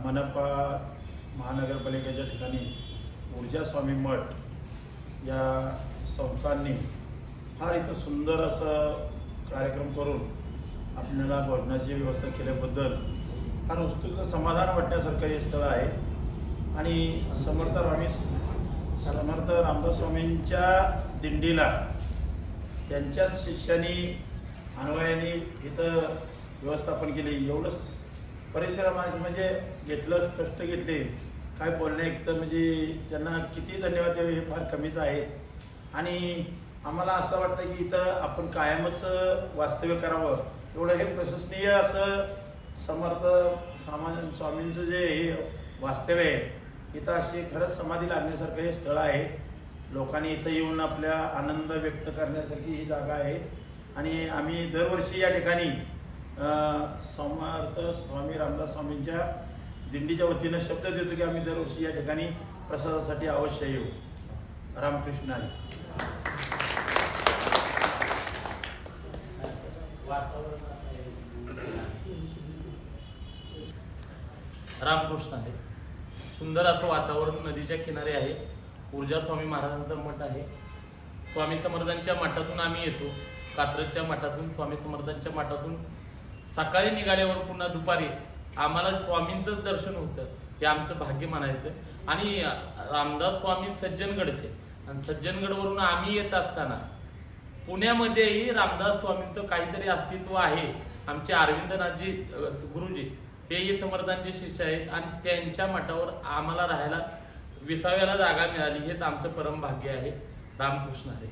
मनपा महानगरपालिकेच्या ठिकाणी ऊर्जा स्वामी मठ या संस्थांनी फार इथं सुंदर असं कार्यक्रम करून आपल्याला भोजनाची व्यवस्था केल्याबद्दल फार उत्सुक समाधान वाटण्यासारखं हे स्थळ आहे। आणि समर्थ रामदास स्वामींच्या दिंडीला त्यांच्याच शिष्यानी अन्वयाने इथं व्यवस्थापन केले। एवढंच परिश्रमाचं म्हणजे घेतलं, कष्ट घेतले, काय बोलण्या इतकं म्हणजे त्यांना किती धन्यवाद द्यावे हे फार कमीच आहेत। आणि आम्हाला असं वाटतं की इथं आपण कायमच वास्तव्य करावं, एवढं हे प्रशंसनीय असं समर्थ स्वामींचं जे हे वास्तव्य आहे, इथं अशी खरंच समाधी लागण्यासारखं हे स्थळ आहे। लोकांनी इथं येऊन आपल्या आनंद व्यक्त करण्यासारखी ही जागा आहे। आणि आम्ही दरवर्षी या ठिकाणी समर्थ स्वामी रामदास स्वामींच्या दिंडीच्या वतीनं शब्द देतो की आम्ही दरवर्षी या ठिकाणी प्रसादासाठी अवश्य येऊ। रामकृष्ण हरी। रामकृष्ण आहे। सुंदर असं वातावरण नदीच्या किनारे आहे। ऊर्जा स्वामी महाराजांचा मठ आहे। स्वामी समर्थांच्या मठातून आम्ही येतो, कात्रजच्या मठातून, स्वामी समर्थांच्या मठातून सकाळी निघाल्यावर पुन्हा दुपारी आम्हाला स्वामींचं दर्शन होतं, हे आमचं भाग्य म्हणायचं। आणि रामदास स्वामी सज्जनगडचे, आणि सज्जनगडवरून आम्ही येत असताना पुण्यामध्येही रामदास स्वामींचं काहीतरी अस्तित्व आहे। आमचे अरविंदनाथजी गुरुजी तेही समर्थांचे शिष्य आहेत, आणि त्यांच्या मठावर आम्हाला राहायला विसाव्याला जागा मिळाली, हेच आमचं परम भाग्य आहे। रामकृष्ण हरी।